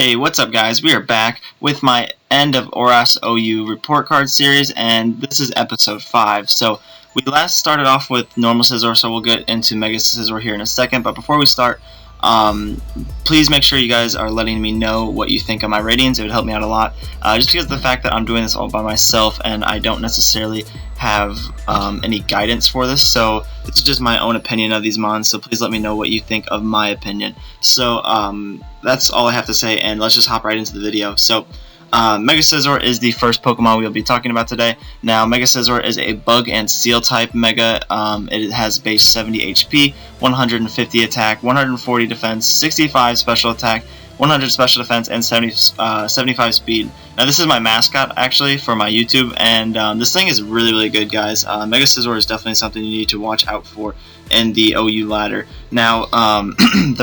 Hey, what's up guys? We are back with my end of ORAS OU report card series, and this is episode 5. So we last started off with normal Scizor, so we'll get into Mega-Scizor here in a second. But before we start, please make sure you guys are letting me know what you think of my ratings. It would help me out a lot, just because of the fact that I'm doing this all by myself and I don't necessarily have any guidance for this. So this is just my own opinion of these mons, so please let me know what you think of my opinion. So that's all I have to say, and let's just hop right into the video. So Mega-Scizor is the first Pokemon we'll be talking about today. Now, Mega-Scizor is a Bug and Steel type Mega. It has base 70 HP, 150 attack, 140 defense, 65 special attack, 100 special defense, and 75 speed. Now, this is my mascot, actually, for my YouTube, and this thing is really good, guys. Mega-Scizor is definitely something you need to watch out for in the OU ladder. Now,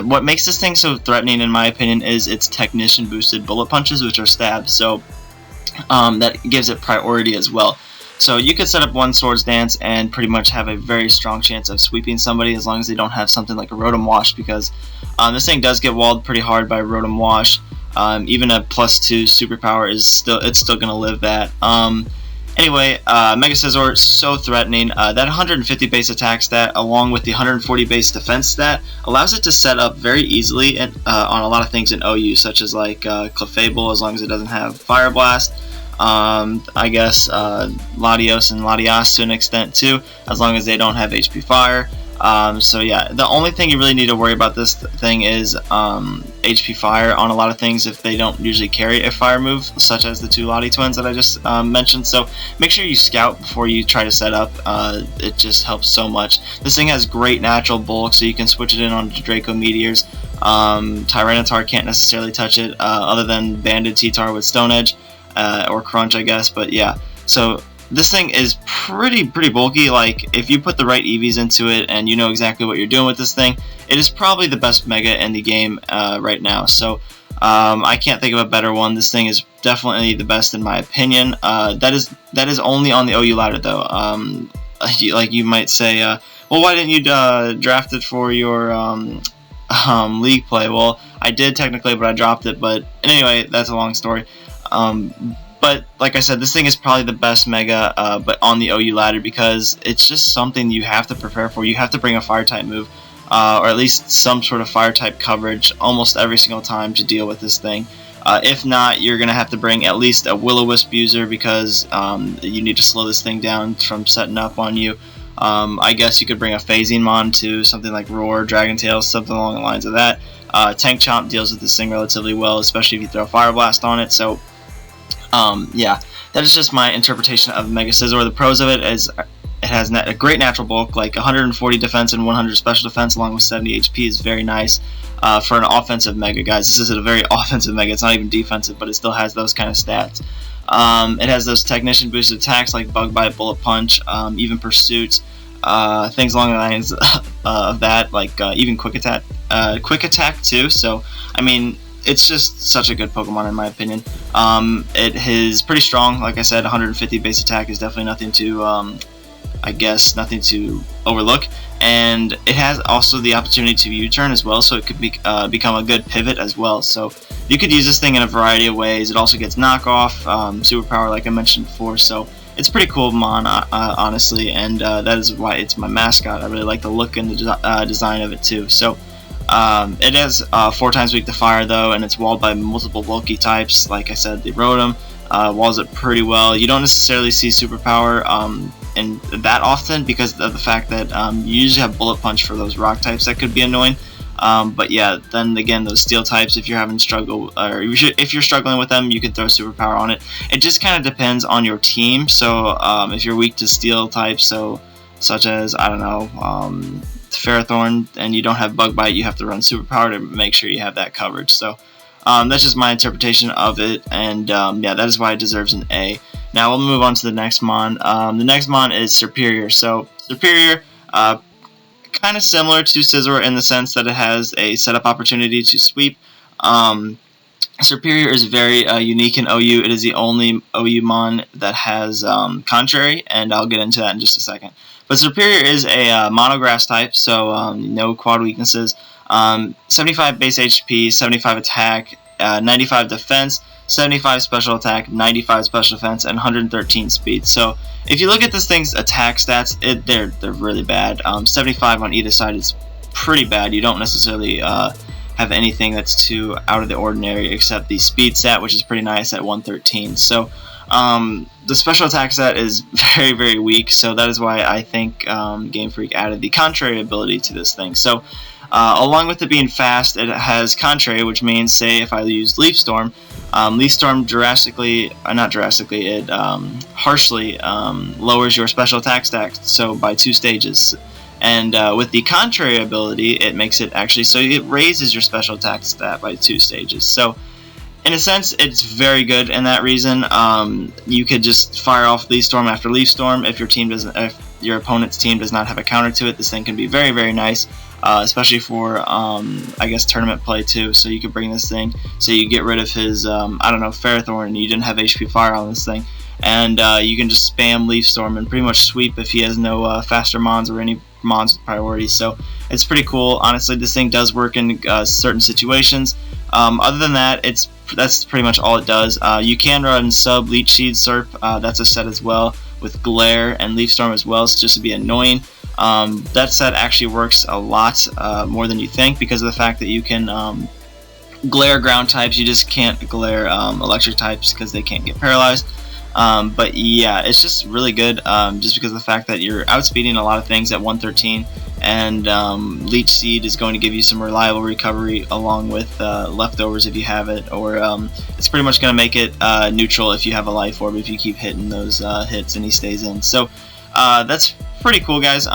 what makes this thing so threatening, in my opinion, is its technician-boosted bullet punches, which are stabs, so that gives it priority as well. So you could set up one Swords Dance and pretty much have a very strong chance of sweeping somebody as long as they don't have something like a Rotom Wash, because this thing does get walled pretty hard by Rotom Wash. Even a +2 superpower is still going to live that. Anyway, Mega-Scizor, so threatening. That 150 base attack stat, along with the 140 base defense stat, allows it to set up very easily on a lot of things in OU, such as like Clefable, as long as it doesn't have Fire Blast. I guess Latios and Latias to an extent too, as long as they don't have HP Fire. So yeah, the only thing you really need to worry about this thing is HP Fire on a lot of things if they don't usually carry a fire move, such as the two Lati twins that I just mentioned. So make sure you scout before you try to set up. It just helps so much. This thing has great natural bulk, so you can switch it in on Draco Meteors. Tyranitar can't necessarily touch it, other than Banded T-Tar with Stone Edge, or Crunch, I guess. But yeah, so this thing is pretty bulky. Like, if you put the right EVs into it and you know exactly what you're doing with this thing, it is probably the best Mega in the game right now. So I can't think of a better one. This thing is definitely the best in my opinion. That is only on the OU ladder though. Like you might say, well, why didn't you draft it for your league play? Well, I did technically, but I dropped it. But anyway, that's a long story. But like I said, this thing is probably the best Mega, but on the OU ladder, because it's just something you have to prepare for. You have to bring a Fire type move, or at least some sort of Fire type coverage almost every single time to deal with this thing. If not, you're gonna have to bring at least a Will-O-Wisp user, because you need to slow this thing down from setting up on you. I guess you could bring a Phasing Mon to something like Roar, Dragon Tail, something along the lines of that. Tank Chomp deals with this thing relatively well, especially if you throw Fire Blast on it. So yeah, that is just my interpretation of Mega-Scizor. The pros of it is it has a great natural bulk, like 140 defense and 100 special defense, along with 70 HP is very nice for an offensive Mega, guys. This is a very offensive Mega. It's not even defensive, but it still has those kind of stats. It has those technician boosted attacks like Bug Bite, Bullet Punch, even Pursuit, things along the lines of that, like even Quick Attack too. So I mean, it's just such a good Pokemon in my opinion. It is pretty strong. Like I said, 150 base attack is definitely nothing to, I guess, nothing to overlook. And it has also the opportunity to U-turn as well, so it could become a good pivot as well. So you could use this thing in a variety of ways. It also gets knockoff, superpower, like I mentioned before. So it's pretty cool mon, honestly, and that is why it's my mascot. I really like the look and the design of it too. So it is 4 times weak to fire though, and it's walled by multiple bulky types. Like I said, the Rotom walls it pretty well. You don't necessarily see superpower in that often, because of the fact that you usually have Bullet Punch for those rock types that could be annoying. But yeah, then again, those steel types, if you're having struggle, or if you're struggling with them, you can throw superpower on it. It just kind of depends on your team. So if you're weak to steel types, so such as, I don't know, Ferrothorn, and you don't have Bug Bite, you have to run superpower to make sure you have that coverage. So that's just my interpretation of it, and yeah, that is why it deserves an A. Now we'll move on to the next mon. The next mon is Serperior. So Serperior, kind of similar to Scizor in the sense that it has a setup opportunity to sweep. Serperior is very unique in OU. It is the only OU mon that has Contrary, and I'll get into that in just a second. But Serperior is a monograss type, so no quad weaknesses. 75 base HP, 75 attack, 95 defense, 75 special attack, 95 special defense, and 113 speed. So if you look at this thing's attack stats, they're really bad. 75 on either side is pretty bad. You don't necessarily have anything that's too out of the ordinary except the speed stat, which is pretty nice at 113. So the special attack stat is very, very weak, so that is why I think Game Freak added the contrary ability to this thing. So along with it being fast, it has contrary, which means, say, if I use Leaf Storm, it harshly lowers your special attack stat, so by 2 stages. And with the contrary ability, it makes it actually, so it raises your special attack stat by 2 stages. So in a sense, it's very good in that reason. You could just fire off Leaf Storm after Leaf Storm if your opponent's team does not have a counter to it. This thing can be very, very nice, especially for I guess tournament play too. So you could bring this thing, so you get rid of his I don't know, Ferrothorn, and you didn't have HP Fire on this thing, and you can just spam Leaf Storm and pretty much sweep if he has no faster mons or any mons with priority. So it's pretty cool. Honestly, this thing does work in certain situations. Other than that, that's pretty much all it does. You can run Sub, Leech Seed, Serp, that's a set as well, with Glare and Leaf Storm as well, so just to be annoying. That set actually works a lot more than you think, because of the fact that you can glare ground types. You just can't glare electric types because they can't get paralyzed. But yeah, it's just really good, just because of the fact that you're outspeeding a lot of things at 113, and Leech Seed is going to give you some reliable recovery along with leftovers if you have it, or it's pretty much going to make it neutral if you have a Life Orb, if you keep hitting those hits and he stays in. So that's pretty cool, guys.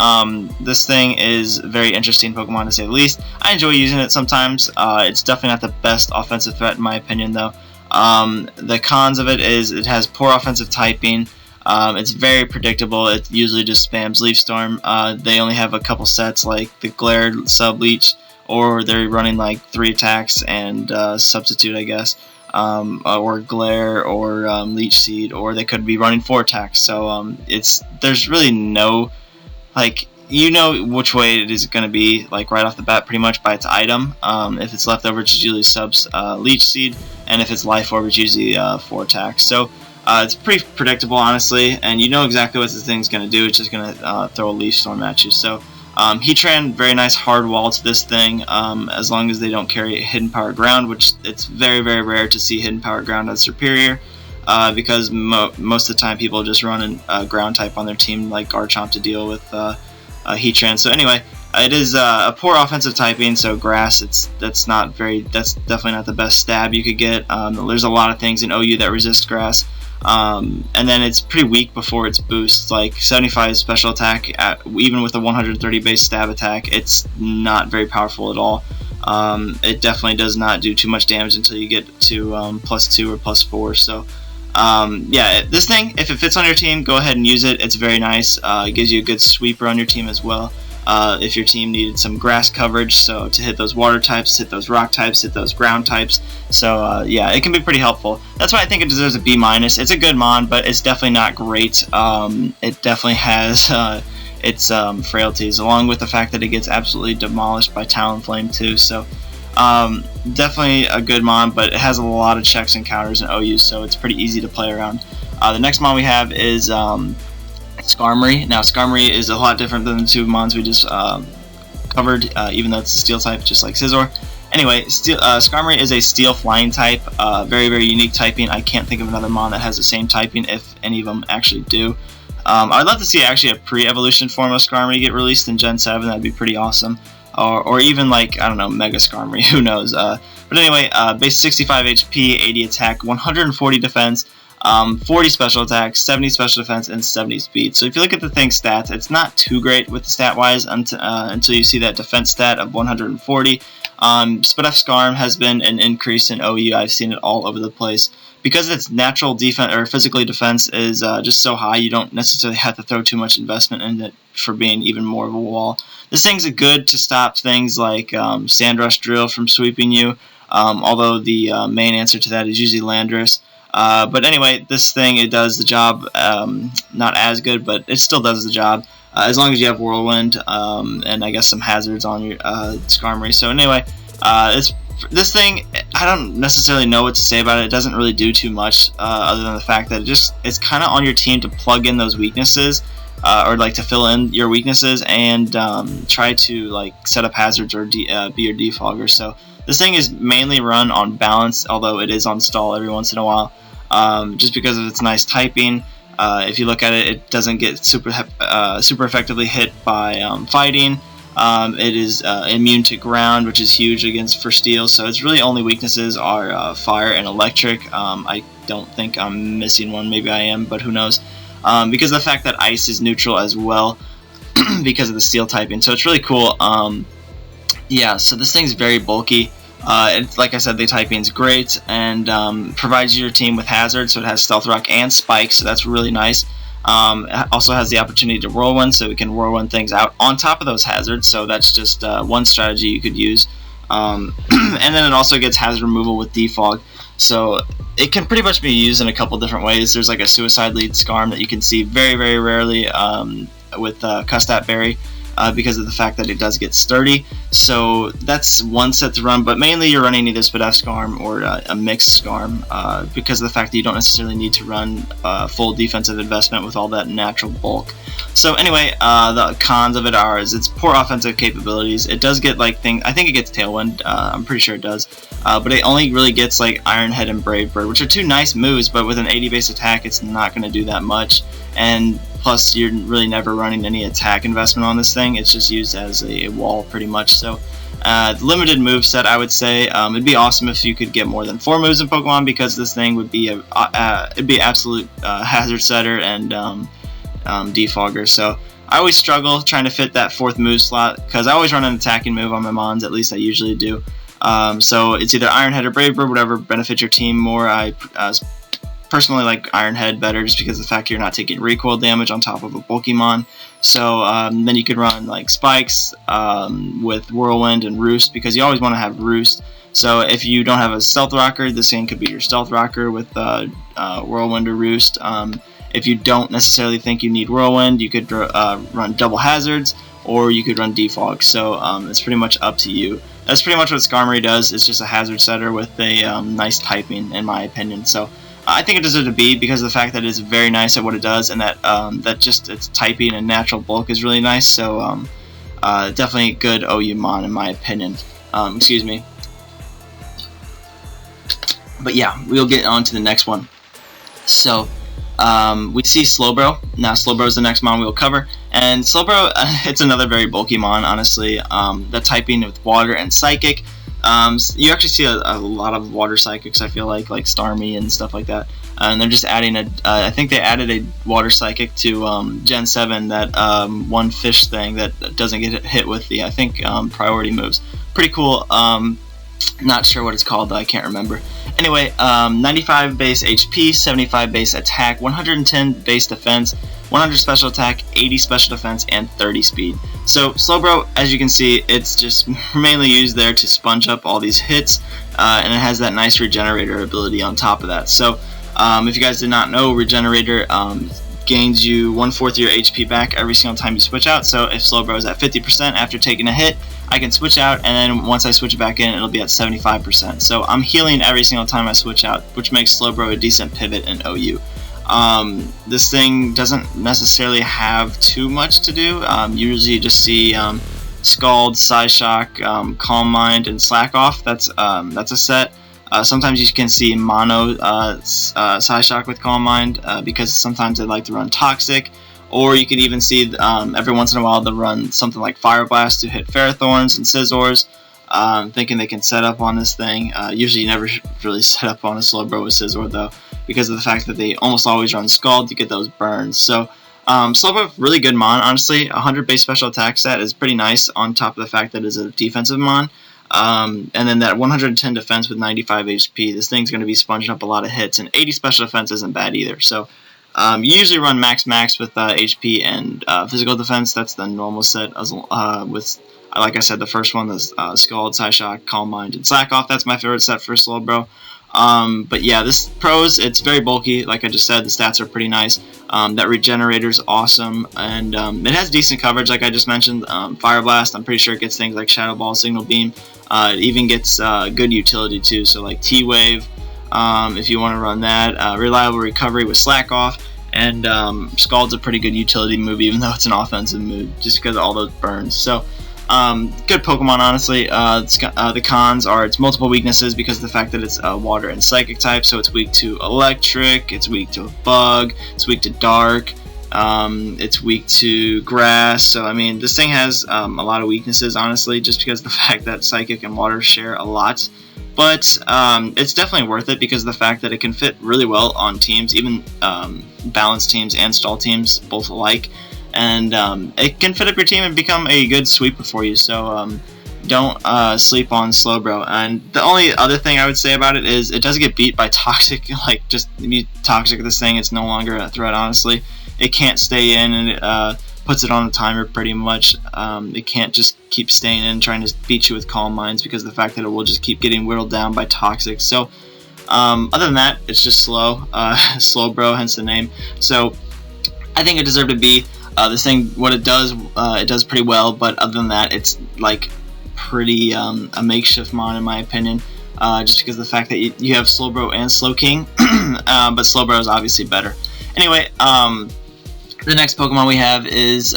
This thing is very interesting Pokemon, to say the least. I enjoy using it sometimes. It's definitely not the best offensive threat in my opinion, though. The cons of it is it has poor offensive typing. It's very predictable. It usually just spams Leaf Storm. They only have a couple sets like the Glare, Sub, Leech, or they're running like 3 attacks and Substitute, I guess, or Glare or Leech Seed, or they could be running 4 attacks. So there's really no, like, you know which way it is going to be, like, right off the bat, pretty much by its item. If it's leftover, it's usually Subs, Leech Seed, and if it's Life Orb, it's usually 4 attacks. So it's pretty predictable, honestly, and you know exactly what this thing's going to do. It's just going to throw a Leaf Storm at you. So Heatran, very nice hard wall to this thing, as long as they don't carry Hidden Power Ground, which it's very, very rare to see Hidden Power Ground as superior, because most of the time people just run a ground type on their team, like Garchomp, to deal with Heatran. So anyway, it is a poor offensive typing, so Grass, that's definitely not the best stab you could get. There's a lot of things in OU that resist Grass, and then it's pretty weak before its boosts, like 75 special attack, even with a 130 base stab attack, it's not very powerful at all. It definitely does not do too much damage until you get to +2 or +4, so yeah, this thing, if it fits on your team, go ahead and use it. It's very nice. It gives you a good sweeper on your team as well. If your team needed some grass coverage, so to hit those water types, hit those rock types, hit those ground types. So yeah, it can be pretty helpful. That's why I think it deserves a B-. It's a good mon, but it's definitely not great. It definitely has its frailties, along with the fact that it gets absolutely demolished by Talonflame too. So definitely a good mon, but it has a lot of checks and counters in OU, so it's pretty easy to play around. The next mon we have is Skarmory. Now Skarmory is a lot different than the 2 mons we just covered, even though it's a steel type, just like Scizor. Anyway, Skarmory is a steel flying type, very, very unique typing. I can't think of another mon that has the same typing, if any of them actually do. I'd love to see actually a pre-evolution form of Skarmory get released in Gen 7. That'd be pretty awesome. Or even, like, I don't know, Mega-Skarmory, who knows. But anyway, base 65 HP, 80 attack, 140 defense, 40 special attack, 70 special defense, and 70 speed. So if you look at the thing's stats, it's not too great with the stat-wise until you see that defense stat of 140. Split-F Skarm has been an increase in OU. I've seen it all over the place. Because its natural defense, or physically defense, is just so high, you don't necessarily have to throw too much investment in it for being even more of a wall. This thing's good to stop things like Sandrush Drill from sweeping you, although the main answer to that is usually Landorus. But anyway, this thing, it does the job, not as good, but it still does the job, as long as you have Whirlwind, and I guess some hazards on your Skarmory. So anyway, it's This thing, I don't necessarily know what to say about it. It doesn't really do too much other than the fact that it's kind of on your team to plug in those weaknesses, or like to fill in your weaknesses and try to like set up hazards or be your defogger. So this thing is mainly run on balance, although it is on stall every once in a while, just because of its nice typing. If you look at it, it doesn't get super effectively hit by fighting. It is immune to ground, which is huge for steel. So its really only weaknesses are fire and electric. I don't think I'm missing one. Maybe I am, but who knows? Because of the fact that ice is neutral as well, because of the steel typing. So it's really cool. Yeah, so this thing's very bulky. It's, like I said, the typing's great, and provides your team with hazards. So it has Stealth Rock and Spike, so that's really nice. It also has the opportunity to whirlwind, so we can whirlwind things out on top of those hazards. So that's just one strategy you could use. And then it also gets hazard removal with defog. So it can pretty much be used in a couple different ways. There's like a suicide lead Skarm that you can see very, very rarely with Custat Berry. Because of the fact that it does get sturdy. So that's one set to run, but mainly you're running either Spadef Skarm or a mixed Skarm, because of the fact that you don't necessarily need to run full defensive investment with all that natural bulk. So anyway, the cons of it are it's poor offensive capabilities. It does get like I think it gets Tailwind, I'm pretty sure it does, but it only really gets like Iron Head and Brave Bird, which are two nice moves, but with an 80 base attack it's not going to do that much. And plus, you're really never running any attack investment on this thing. It's just used as a wall, pretty much. So, limited move set, I would say. It'd be awesome if you could get more than 4 moves in Pokemon, because this thing would be it'd be absolute hazard setter and defogger. So I always struggle trying to fit that 4th move slot, because I always run an attacking move on my Mons. At least I usually do. So it's either Iron Head or Brave Bird, whatever benefits your team more. I personally like Iron Head better, just because of the fact you're not taking recoil damage on top of a Pokemon. So then you could run like Spikes with Whirlwind and Roost, because you always want to have Roost. So if you don't have a Stealth Rocker, this thing could be your Stealth Rocker with Whirlwind or Roost. If you don't necessarily think you need Whirlwind, you could run Double Hazards, or you could run Defog. So it's pretty much up to you. That's pretty much what Skarmory does. It's just a hazard setter with a nice typing, in my opinion. So I think it deserves a B because of the fact that it's very nice at what it does, and that just its typing and natural bulk is really nice. So definitely a good OU Mon, in my opinion. Excuse me. But yeah, we'll get on to the next one. So we see Slowbro. Now Slowbro is the next Mon we'll cover, and Slowbro, it's another very bulky Mon, honestly. The typing with Water and Psychic. You actually see a lot of Water Psychics, I feel like Starmie and stuff like that. And they're just adding I think they added a Water Psychic to Gen 7, that one fish thing that doesn't get hit with the, I think, priority moves. Pretty cool. Not sure what it's called, though. I can't remember. Anyway, 95 base HP, 75 base attack, 110 base defense, 100 special attack, 80 special defense, and 30 speed. So Slowbro, as you can see, it's just mainly used there to sponge up all these hits, and it has that nice Regenerator ability on top of that. So if you guys did not know, Regenerator gains you 1/4 of your HP back every single time you switch out. So if Slowbro is at 50% after taking a hit, I can switch out, and then once I switch it back in, it'll be at 75%. So I'm healing every single time I switch out, which makes Slowbro a decent pivot in OU. This thing doesn't necessarily have too much to do. Usually you just see Scald, Psyshock, Calm Mind, and Slack Off. That's a set. Sometimes you can see mono Psyshock with Calm Mind, because sometimes they like to run Toxic. Or you could even see every once in a while they'll run something like Fire Blast to hit Ferrothorns and Scizors, thinking they can set up on this thing. Usually you never really set up on a Slowbro with Scizor, though, because of the fact that they almost always run Scald to get those burns. So Slowbro, really good Mon, honestly. 100 base special attack set is pretty nice, on top of the fact that it's a defensive Mon. And then that 110 defense with 95 HP, this thing's going to be sponging up a lot of hits, and 80 special defense isn't bad either. So you usually run max with HP and physical defense. That's the normal set, with, like I said, the first one, the Scald, Psyshock, Calm Mind, and Slack Off. That's my favorite set for Slowbro. But yeah, this pros, it's very bulky. Like I just said, the stats are pretty nice. That regenerator is awesome, and it has decent coverage, like I just mentioned. Fire Blast, I'm pretty sure it gets things like Shadow Ball, Signal Beam. It even gets good utility too, so like T-Wave, if you want to run that. Reliable Recovery with Slack Off, and Scald's a pretty good utility move, even though it's an offensive move, just because of all those burns. So good Pokemon, honestly. The cons are its multiple weaknesses because of the fact that it's water and psychic type, so it's weak to electric, it's weak to bug, it's weak to dark, it's weak to grass. So I mean, this thing has a lot of weaknesses, honestly, just because of the fact that psychic and water share a lot. But it's definitely worth it because of the fact that it can fit really well on teams, even balanced teams and stall teams, both alike. And it can fit up your team and become a good sweeper for you. So don't sleep on Slowbro. And the only other thing I would say about it is it does get beat by Toxic. Like, just be Toxic this thing, it's no longer a threat, honestly. It can't stay in, and it puts it on a timer pretty much. It can't just keep staying in trying to beat you with Calm Minds because of the fact that it will just keep getting whittled down by Toxic. So other than that, it's just slow. Slowbro, hence the name. So I think it deserved to be. This thing, what it does pretty well, but other than that, it's like pretty a makeshift mon in my opinion, just because of the fact that you have Slowbro and Slowking, but Slowbro is obviously better. Anyway, the next Pokemon we have is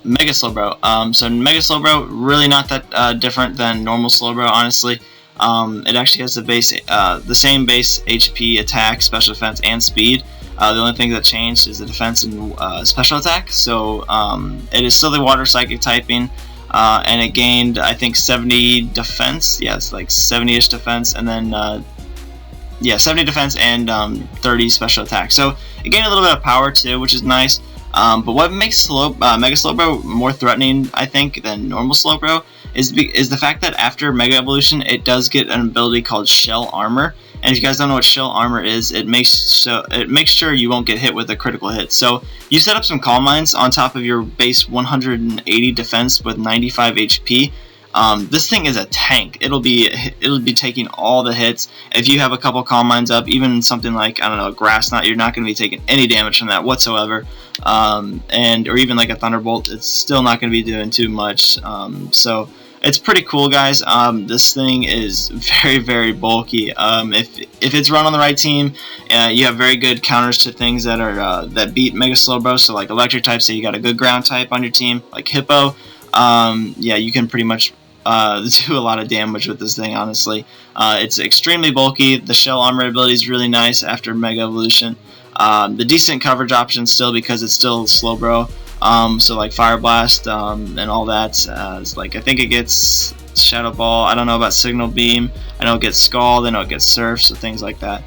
Mega-Slowbro. So Mega-Slowbro, really not that different than normal Slowbro, honestly. It actually has the same base HP, attack, special defense, and speed. The only thing that changed is the defense and special attack. So it is still the water psychic typing, and it gained, I think, 70 defense. Yeah, it's like 70-ish defense, and then yeah, 70 defense and 30 special attack. So it gained a little bit of power too, which is nice. But what makes Mega-Slowbro more threatening, I think, than normal Slowbro is the fact that after Mega Evolution, it does get an ability called Shell Armor. And if you guys don't know what Shell Armor is, it makes sure you won't get hit with a critical hit. So you set up some Calm Minds on top of your base 180 defense with 95 HP. This thing is a tank. It'll be taking all the hits. If you have a couple Calm Minds up, even something like, I don't know, a Grass Knot, you're not going to be taking any damage from that whatsoever. Or even like a Thunderbolt, it's still not going to be doing too much. So it's pretty cool, guys. This thing is very, very bulky. If it's run on the right team, you have very good counters to things that are that beat Mega-Slowbro. So like electric type, say you got a good ground type on your team, like Hippo. Yeah, you can pretty much do a lot of damage with this thing, honestly. It's extremely bulky. The Shell Armor ability is really nice after Mega Evolution. The decent coverage option still, because it's still Slowbro. So like Fire Blast and all that. It's like, I think it gets Shadow Ball. I don't know about Signal Beam. I know it gets Scald. I know it gets Surf, so things like that.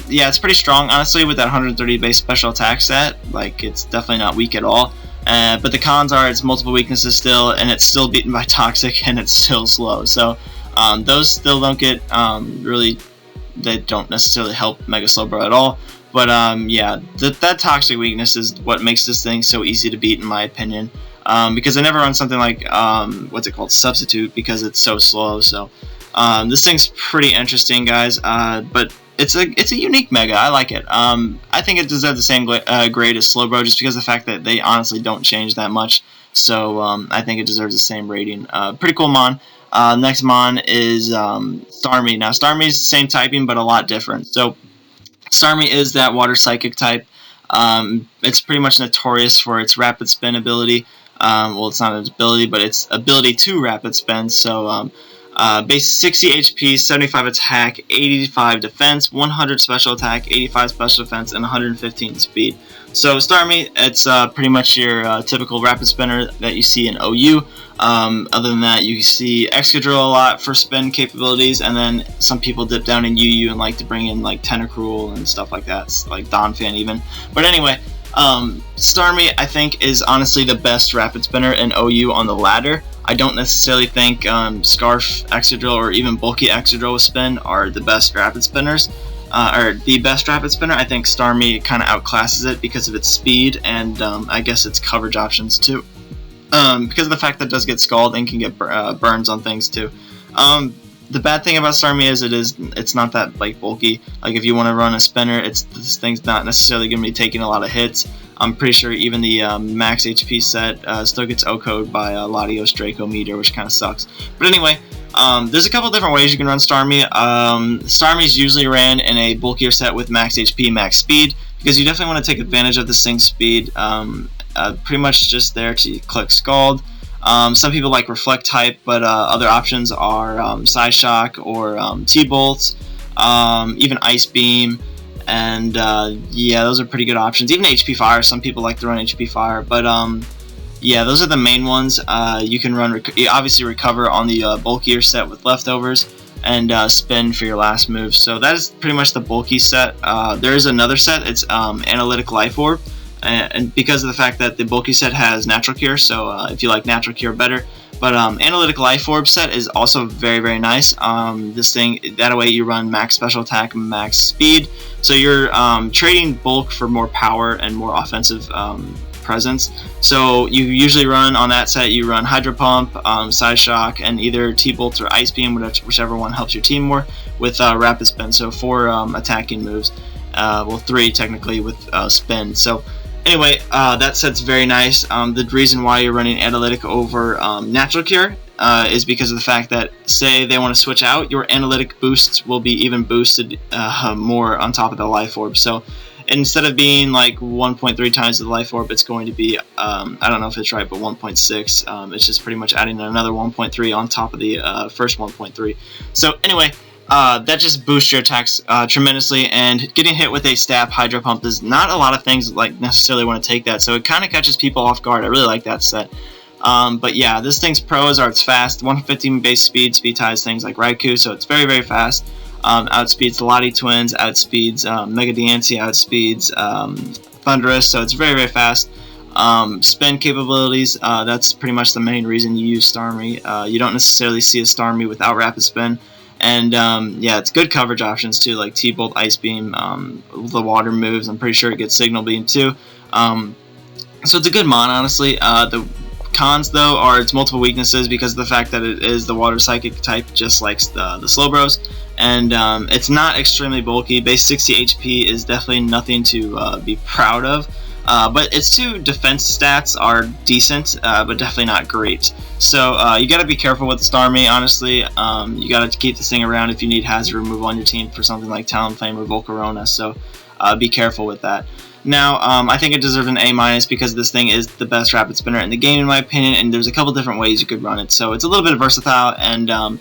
Yeah, it's pretty strong, honestly, with that 130 base special attack stat. Like, it's definitely not weak at all. But the cons are its multiple weaknesses still, and it's still beaten by Toxic, and it's still slow. So those still don't get really, they don't necessarily help Mega-Slowbro at all. But yeah, that Toxic weakness is what makes this thing so easy to beat, in my opinion. Because I never run something like what's it called, Substitute, because it's so slow. So this thing's pretty interesting, guys. But it's a unique Mega. I like it. I think it deserves the same grade as Slowbro, just because of the fact that they honestly don't change that much. So I think it deserves the same rating. Pretty cool mon. Next mon is Starmie. Now Starmie's the same typing, but a lot different. So Starmie is that water psychic type. It's pretty much notorious for its rapid spin ability. Well, it's not its ability, but its ability to rapid spin. So base 60 HP, 75 attack, 85 defense, 100 special attack, 85 special defense, and 115 speed. So Starmie, it's pretty much your typical rapid spinner that you see in OU. Other than that, you see Excadrill a lot for spin capabilities, and then some people dip down in UU and like to bring in like Tentacruel and stuff like that, like Donphan even. But anyway, Starmie, I think, is honestly the best rapid spinner in OU on the ladder. I don't necessarily think Scarf Excadrill or even Bulky Excadrill with spin are the best rapid spinners. Or the best rapid spinner. I think Starmie kind of outclasses it because of its speed and I guess its coverage options too. Because of the fact that it does get Scald and can get burns on things too. The bad thing about Starmie is it's not that like bulky. Like if you want to run a spinner, this thing's not necessarily going to be taking a lot of hits. I'm pretty sure even the max HP set still gets OHKO'd by Latios Draco Meteor, which kind of sucks. But anyway, there's a couple different ways you can run Starmie. Starmie's usually ran in a bulkier set with max HP, max speed, because you definitely want to take advantage of this thing's speed. Pretty much just there to click Scald. Some people like Reflect type, but other options are Side Shock or T-Bolt, even Ice Beam, and yeah, those are pretty good options. Even HP Fire, some people like to run HP Fire, but yeah, those are the main ones. You can run, obviously Recover on the bulkier set with Leftovers, and Spin for your last move. So that is pretty much the bulky set. There is another set, it's Analytic Life Orb. And because of the fact that the bulky set has Natural Cure, so if you like Natural Cure better. But Analytic Life Orb set is also very, very nice. This thing, that way you run max special attack, max speed. So you're trading bulk for more power and more offensive presence. So you usually run on that set, you run Hydro Pump, Side Shock, and either T-Bolt or Ice Beam, whichever one helps your team more, with Rapid Spin. So 4 attacking moves. Well, 3 technically with Spin. So anyway, that set's very nice. The reason why you're running Analytic over Natural Cure is because of the fact that, say they want to switch out, your Analytic boosts will be even boosted more on top of the Life Orb. So instead of being like 1.3 times the Life Orb, it's going to be, I don't know if it's right, but 1.6. It's just pretty much adding another 1.3 on top of the first 1.3. So anyway, that just boosts your attacks tremendously, and getting hit with a Stab Hydro Pump does not a lot of things like necessarily want to take that, so it kind of catches people off guard. I really like that set. But yeah, this thing's pros are it's fast, 115 base speed, speed ties things like Raikou, so it's very, very fast. Outspeeds the Lottie Twins, outspeeds Mega Diancie, outspeeds Thundurus, so it's very, very fast. Spin capabilities, that's pretty much the main reason you use Starmie. You don't necessarily see a Starmie without Rapid Spin. And yeah, it's good coverage options too, like T-Bolt, Ice Beam, the water moves. I'm pretty sure it gets Signal Beam too. So it's a good mon, honestly. The cons though are its multiple weaknesses because of the fact that it is the water psychic type, just like the Slowbros. And it's not extremely bulky. Base 60 HP is definitely nothing to be proud of. But its 2 defense stats are decent, but definitely not great. So you gotta be careful with Starmie, honestly. You gotta keep this thing around if you need hazard removal on your team for something like Talonflame or Volcarona, so be careful with that. Now, I think it deserves an A- because this thing is the best Rapid Spinner in the game, in my opinion, and there's a couple different ways you could run it. So it's a little bit versatile, and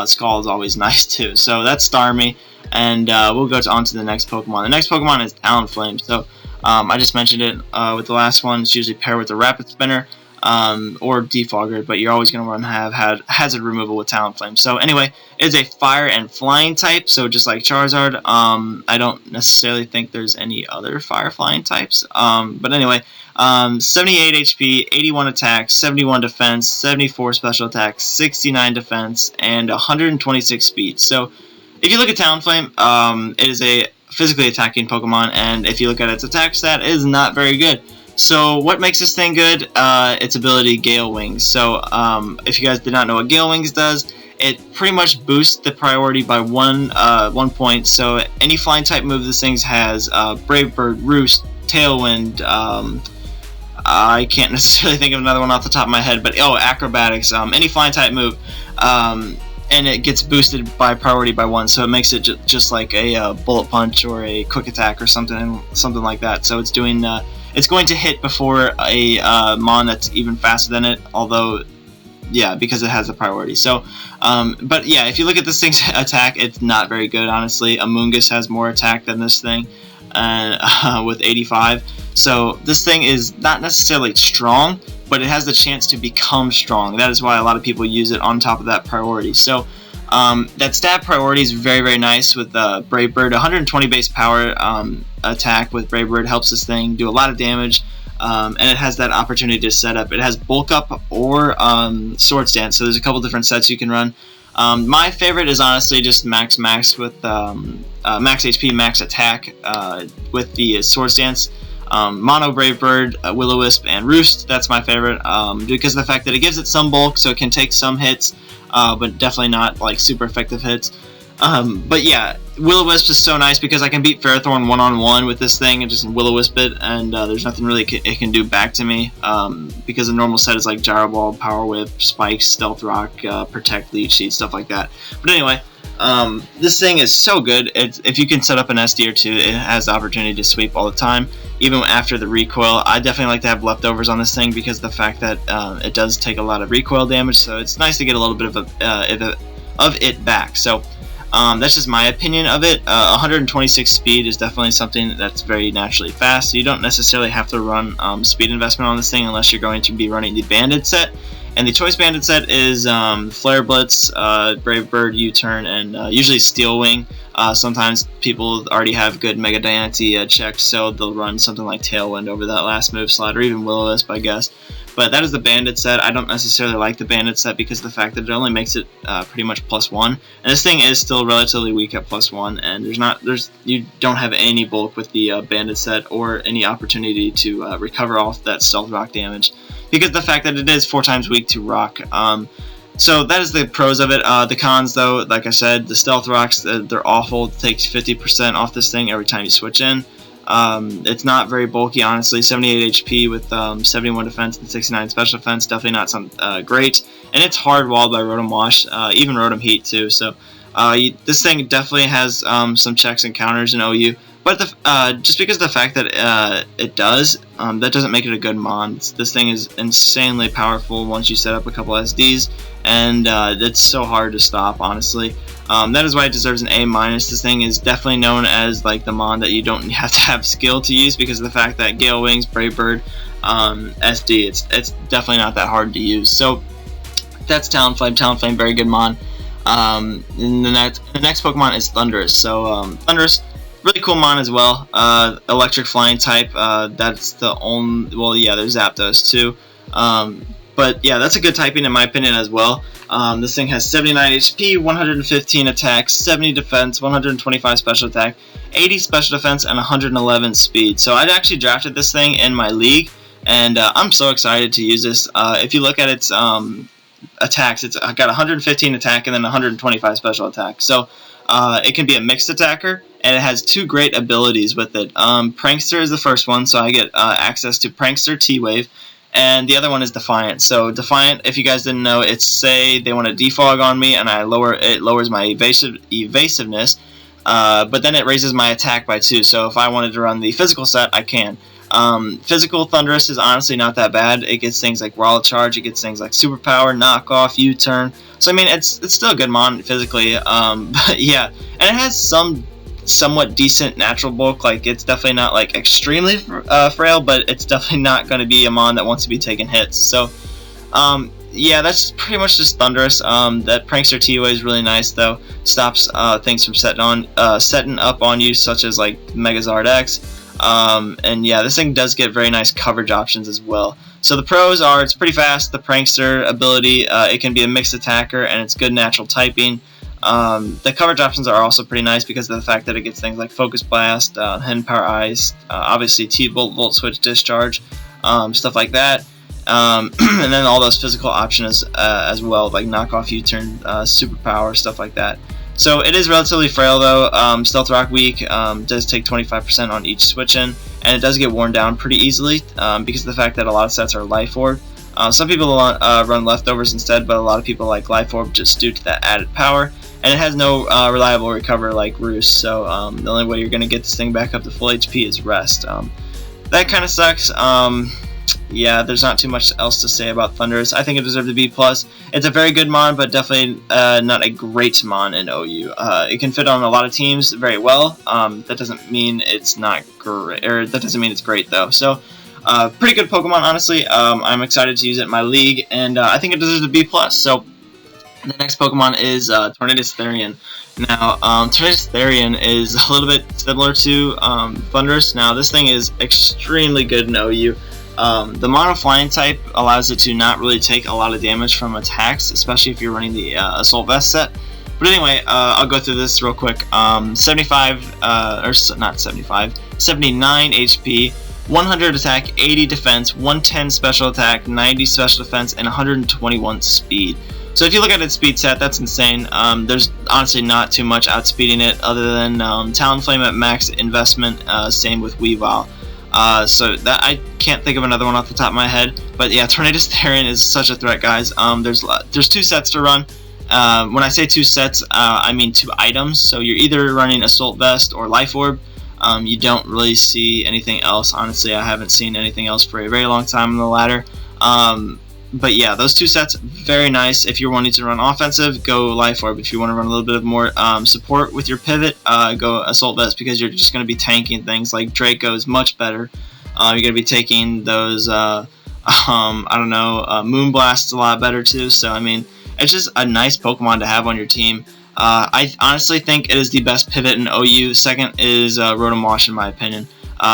Skull is always nice too. So that's Starmie, and we'll go on to the next Pokemon. The next Pokemon is Talonflame. So I just mentioned it with the last one. It's usually paired with a Rapid Spinner or Defogger, but you're always going to want to have hazard removal with Talonflame. So anyway, it's a Fire and Flying type, so just like Charizard. I don't necessarily think there's any other Fire Flying types, but anyway, 78 HP, 81 attack, 71 defense, 74 special attack, 69 defense, and 126 speed. So if you look at Talonflame, it is a physically attacking Pokemon, and if you look at its attack stat, it is not very good. So what makes this thing good? Its ability Gale Wings. So if you guys did not know what Gale Wings does, it pretty much boosts the priority by one point. So any flying type move this thing has, Brave Bird, Roost, Tailwind, I can't necessarily think of another one off the top of my head, but Acrobatics, any flying type move, and it gets boosted by priority by 1, so it makes it just like a Bullet Punch or a Quick Attack or something like that. So it's doing it's going to hit before a mon that's even faster than it, although yeah, because it has a priority. So but yeah, if you look at this thing's attack, it's not very good, honestly. Amoonguss has more attack than this thing, with 85. So this thing is not necessarily strong, but it has the chance to become strong. That is why a lot of people use it on top of that priority. So that stat priority is very, very nice with Brave Bird. 120 base power attack with Brave Bird helps this thing do a lot of damage, and it has that opportunity to set up. It has Bulk Up or Swords Dance, so there's a couple different sets you can run. My favorite is honestly just max with max HP, max attack with the Swords Dance. Mono Brave Bird, Will-O-Wisp, and Roost. That's my favorite because of the fact that it gives it some bulk, so it can take some hits. but definitely not like super effective hits. But yeah, Will-O-Wisp is so nice because I can beat Ferrothorn one-on-one with this thing and just Will-O-Wisp it, and there's nothing really it can do back to me, because the normal set is like Gyro Ball, Power Whip, Spikes, Stealth Rock, Protect, Leech Seed, stuff like that. But anyway, this thing is so good. If you can set up an SD or two, it has the opportunity to sweep all the time, even after the recoil. I definitely like to have leftovers on this thing because of the fact that it does take a lot of recoil damage, so it's nice to get a little bit of it back. So that's just my opinion of it. 126 speed is definitely something that's very naturally fast. So you don't necessarily have to run speed investment on this thing unless you're going to be running the Banded set. And the Choice Banded set is Flare Blitz, Brave Bird, U-Turn, and usually Steel Wing. Sometimes people already have good Mega Diancie checked, so they'll run something like Tailwind over that last move slot, or even Will-O-Wisp, I guess. But that is the Banded set. I don't necessarily like the Banded set because of the fact that it only makes it pretty much +1. And this thing is still relatively weak at +1, and you don't have any bulk with the Banded set or any opportunity to recover off that Stealth Rock damage because of the fact that it is 4 times weak to Rock. So that is the pros of it. The cons, though, like I said, the Stealth Rocks, they're awful. It takes 50% off this thing every time you switch in. It's not very bulky, honestly. 78 HP with 71 defense and 69 special defense. Definitely not some great. And it's hard walled by Rotom Wash, even Rotom Heat too. So this thing definitely has some checks and counters in OU. But just because of the fact that it does, that doesn't make it a good mon. This thing is insanely powerful once you set up a couple SDs, and it's so hard to stop, honestly. That is why it deserves an A-. This thing is definitely known as like the mon that you don't have to have skill to use because of the fact that Gale Wings, Brave Bird, SD, it's definitely not that hard to use. So that's Talonflame. Talonflame, very good mon. And the next Pokemon is Thundurus. So Thundurus, really cool mon as well. Electric flying type. That's the only. Well, yeah, there's Zapdos too. But yeah, that's a good typing in my opinion as well. This thing has 79 HP, 115 attack, 70 defense, 125 special attack, 80 special defense, and 111 speed. So I actually drafted this thing in my league, and I'm so excited to use this. If you look at its attacks, it's got 115 attack and then 125 special attack. So it can be a mixed attacker, and it has 2 great abilities with it. Prankster is the first one, so I get access to Prankster, T-Wave, and the other one is Defiant. So Defiant, if you guys didn't know, it's say they want to defog on me, and it lowers my evasiveness, but then it raises my attack by 2. So if I wanted to run the physical set, I can. Physical Thundurus is honestly not that bad. It gets things like Raw Charge, it gets things like Superpower, Knockoff, U-Turn. So I mean, it's still a good mon physically. But yeah, and it has some somewhat decent natural bulk. Like, it's definitely not like extremely frail, but it's definitely not going to be a mon that wants to be taking hits. So yeah, that's pretty much just Thundurus. That Prankster T-Way is really nice though. Stops things from setting up on you, such as like Megazord X. And yeah, this thing does get very nice coverage options as well. So the pros are it's pretty fast, the Prankster ability, it can be a mixed attacker, and it's good natural typing. The coverage options are also pretty nice because of the fact that it gets things like Focus Blast, Hidden Power Ice, obviously T-Volt, Volt Switch, Discharge, stuff like that. And then all those physical options as well, like Knockoff, U-Turn, Superpower, stuff like that. So it is relatively frail though. Stealth Rock weak, does take 25% on each switch in, and it does get worn down pretty easily because of the fact that a lot of sets are Life Orb. Some people run Leftovers instead, but a lot of people like Life Orb just due to that added power. And it has no reliable recover like Roost, so the only way you're going to get this thing back up to full HP is Rest. That kind of sucks. Yeah, there's not too much else to say about Thundurus. I think it deserves a B+. It's a very good mon, but definitely not a great mon in OU. It can fit on a lot of teams very well. That doesn't mean it's not great, or that doesn't mean it's great though. So, pretty good Pokemon, honestly. I'm excited to use it in my league, and I think it deserves a B+. So, the next Pokemon is Tornadus-Therian. Now, Tornadus-Therian is a little bit similar to Thundurus. Now, this thing is extremely good in OU. The Mono Flying type allows it to not really take a lot of damage from attacks, especially if you're running the Assault Vest set. But anyway, I'll go through this real quick. 79 HP, 100 attack, 80 defense, 110 special attack, 90 special defense, and 121 speed. So if you look at its speed set, that's insane. There's honestly not too much outspeeding it other than Talonflame at max investment, same with Weavile. So that I can't think of another one off the top of my head, but yeah, Tornadus-Therian is such a threat, guys. There's 2 sets to run. When I say 2 sets, I mean 2 items. So you're either running Assault Vest or Life Orb. You don't really see anything else. Honestly, I haven't seen anything else for a very long time on the ladder. But yeah, those 2 sets, very nice. If you're wanting to run offensive, go Life Orb. If you want to run a little bit of more support with your pivot, go Assault Vest, because you're just going to be tanking things like Draco is much better. You're going to be taking those, I don't know, Moonblast's a lot better too. So, I mean, it's just a nice Pokemon to have on your team. I honestly think it is the best pivot in OU. Second is Rotom-Wash, in my opinion.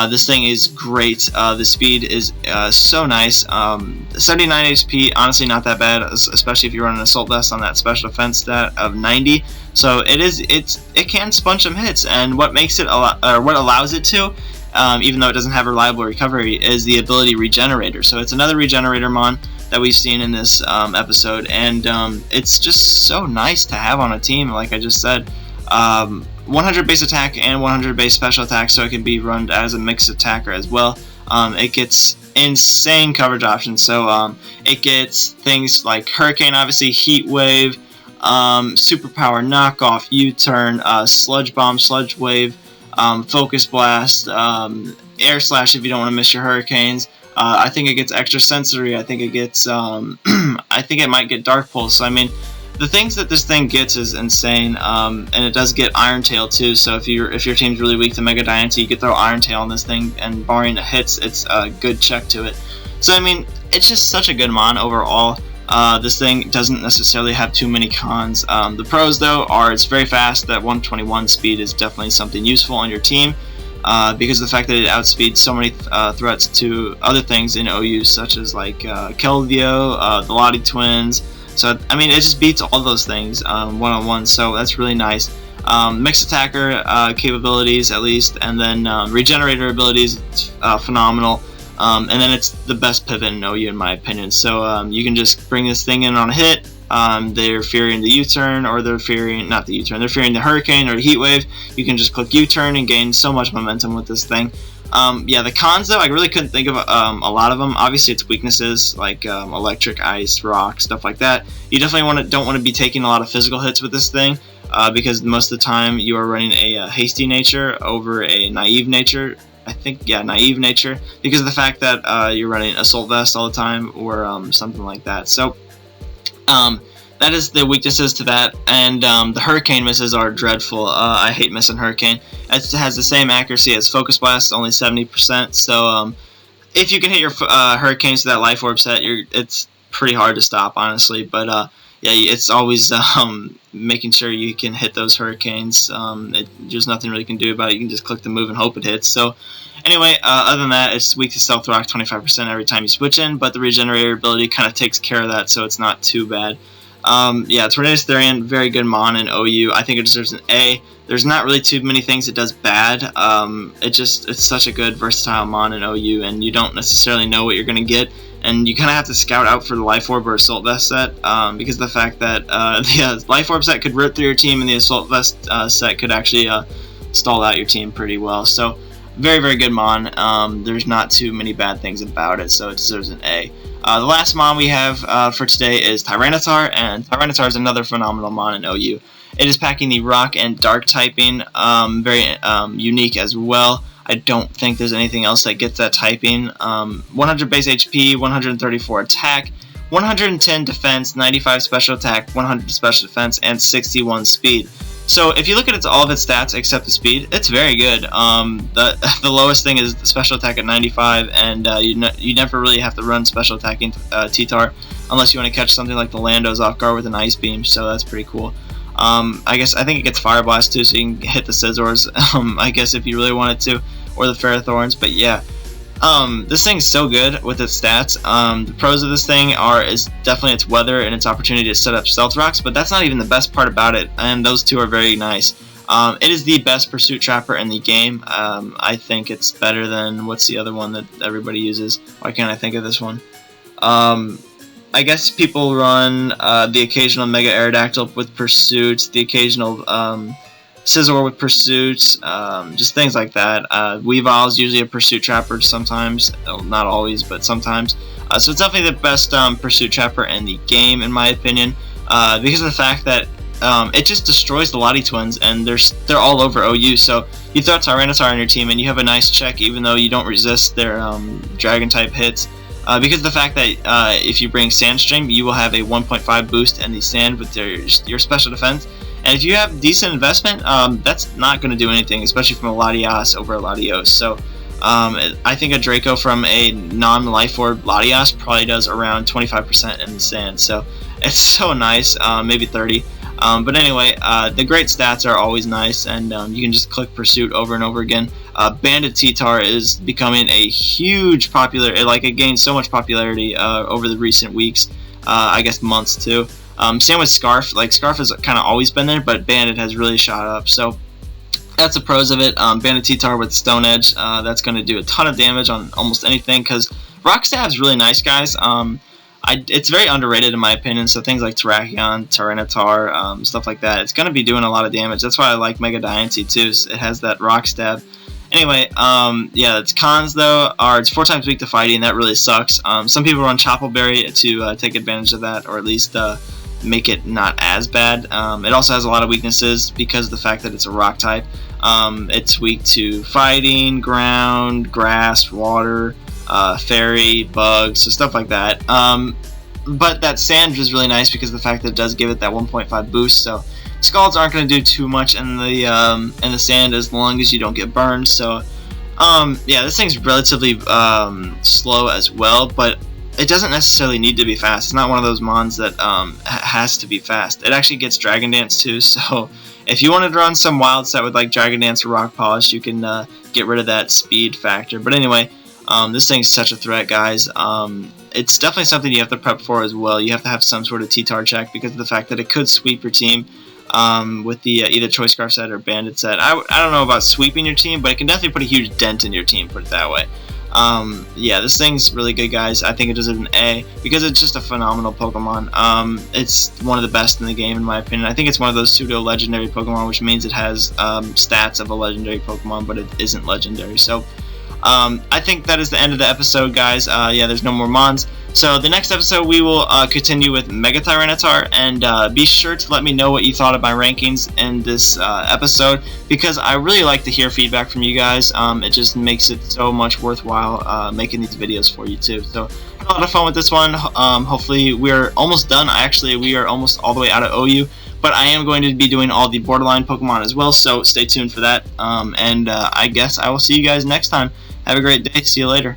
This thing is great. The speed is so nice. 79 HP, honestly not that bad, especially if you run an Assault Vest on that special defense stat of 90. So it can sponge some hits, and what makes it what allows it to, even though it doesn't have reliable recovery, is the ability Regenerator. So it's another Regenerator mon that we've seen in this episode, and it's just so nice to have on a team, like I just said. 100 base attack and 100 base special attack, so it can be run as a mixed attacker as well. It gets insane coverage options, so it gets things like Hurricane, obviously, Heat Wave, Superpower, Knockoff, U-Turn, Sludge Bomb, Sludge Wave, Focus Blast, Air Slash if you don't want to miss your Hurricanes. I think it gets Extra Sensory. I think it gets, I think it might get Dark Pulse. So I mean, the things that this thing gets is insane, and it does get Iron Tail too. So if your team's really weak to Mega Diancie, you could throw Iron Tail on this thing, and barring the hits, it's a good check to it. So I mean, it's just such a good mon overall. This thing doesn't necessarily have too many cons. The pros though are it's very fast. That 121 speed is definitely something useful on your team. Because of the fact that it outspeeds so many threats to other things in OU, such as like Keldeo, the Lottie Twins. So I mean, it just beats all those things one-on-one. So that's really nice. Mixed attacker capabilities at least, and then regenerator abilities, it's phenomenal. And then it's the best pivot in OU in my opinion. So you can just bring this thing in on a hit. They're fearing the U-turn, or they're fearing, not the U-turn, they're fearing the Hurricane or the Heat Wave. You can just click U-turn and gain so much momentum with this thing. Yeah, the cons though, I really couldn't think of a lot of them. Obviously its weaknesses, like electric, ice, rock, stuff like that. You definitely don't want to be taking a lot of physical hits with this thing, because most of the time you are running a hasty nature over a naive nature. I think, yeah, naive nature, because of the fact that you're running Assault Vest all the time, or something like that. So that is the weaknesses to that, and the Hurricane misses are dreadful. I hate missing Hurricane. It has the same accuracy as Focus Blast, only 70%, so if you can hit your Hurricanes to that Life Orb set, it's pretty hard to stop, honestly, but yeah, it's always making sure you can hit those Hurricanes. There's nothing really you can do about it. You can just click the move and hope it hits. So anyway, other than that, it's weak to Stealth Rock 25% every time you switch in, but the Regenerator ability kind of takes care of that, so it's not too bad. Yeah, Tornadus-Therian, very good mon in OU. I think it deserves an A. There's not really too many things it does bad. It's such a good versatile mon in OU, and you don't necessarily know what you're going to get, and you kind of have to scout out for the Life Orb or Assault Vest set, because of the fact that the Life Orb set could rip through your team, and the Assault Vest set could actually stall out your team pretty well. So very, very good mon. There's not too many bad things about it, so it deserves an A. The last mon we have for today is Tyranitar, and Tyranitar is another phenomenal mon in OU. It is packing the Rock and Dark typing, very unique as well. I don't think there's anything else that gets that typing. 100 base HP, 134 attack, 110 defense, 95 special attack, 100 special defense, and 61 speed. So if you look at all of its stats except the speed, it's very good. The lowest thing is the special attack at 95, and you never really have to run special attacking T-Tar unless you want to catch something like the Landos off guard with an Ice Beam, so that's pretty cool. I think it gets Fire Blast too, so you can hit the Scizors, I guess if you really wanted to, or the Ferrothorns, but yeah. This thing's so good with its stats. The pros of this thing is definitely its weather and its opportunity to set up Stealth Rocks, but that's not even the best part about it, and those two are very nice. It is the best Pursuit Trapper in the game. I think it's better than, what's the other one that everybody uses? Why can't I think of this one? I guess people run the occasional Mega Aerodactyl with Pursuit, the occasional Scizor with Pursuit, just things like that. Weavile is usually a Pursuit Trapper sometimes, well, not always, but sometimes. So it's definitely the best Pursuit Trapper in the game, in my opinion, because of the fact that it just destroys the Lottie Twins, and they're all over OU. So you throw Tyranitar on your team, and you have a nice check, even though you don't resist their Dragon type hits. Because of the fact that if you bring Sandstream, you will have a 1.5 boost in the Sand with your special defense. And if you have decent investment, that's not going to do anything, especially from a Latias over a Latios. So I think a Draco from a non-Life Orb Latias probably does around 25% in the Sand. So it's so nice, maybe 30. But anyway, the great stats are always nice, and you can just click Pursuit over and over again. Bandit T-Tar is becoming a huge popular, like it gained so much popularity over the recent weeks, I guess months too. Same with Scarf. Like Scarf has kind of always been there, but Bandit has really shot up. So that's the pros of it. Bandit T-Tar with Stone Edge, that's going to do a ton of damage on almost anything, because Rock Stab's really nice, guys. It's very underrated in my opinion, so things like Terrakion, Tyranitar, stuff like that, it's going to be doing a lot of damage. That's why I like Mega Diancie too. It has that Rock Stab. Anyway, yeah, its cons though are it's 4 times weak to fighting. That really sucks. Some people run Choppleberry to take advantage of that, or at least make it not as bad. It also has a lot of weaknesses because of the fact that it's a rock type. It's weak to fighting, ground, grass, water, fairy, bugs, so stuff like that. But that Sand is really nice because of the fact that it does give it that 1.5 boost. So Scalds aren't going to do too much in the Sand as long as you don't get burned. So yeah, this thing's relatively slow as well, but it doesn't necessarily need to be fast. It's not one of those mons that has to be fast. It actually gets Dragon Dance too, so if you wanted to run some wild set with like Dragon Dance or Rock Polish, you can get rid of that speed factor. But anyway, this thing's such a threat, guys. It's definitely something you have to prep for as well. You have to have some sort of T-Tar check because of the fact that it could sweep your team with the either Choice Scarf set or Bandit set. I don't know about sweeping your team, but it can definitely put a huge dent in your team, put it that way. Yeah, this thing's really good, guys. I think it deserves an A because it's just a phenomenal Pokemon. It's one of the best in the game in my opinion. I think it's one of those pseudo-legendary Pokemon, which means it has stats of a legendary Pokemon, but it isn't legendary. So I think that is the end of the episode, guys. Yeah, there's no more mons. So the next episode we will continue with Mega Tyranitar, and be sure to let me know what you thought of my rankings in this episode, because I really like to hear feedback from you guys. It just makes it so much worthwhile making these videos for you too. So had a lot of fun with this one. Hopefully we're almost done. Actually, we are almost all the way out of OU. But I am going to be doing all the borderline Pokemon as well, so stay tuned for that. And I guess I will see you guys next time. Have a great day. See you later.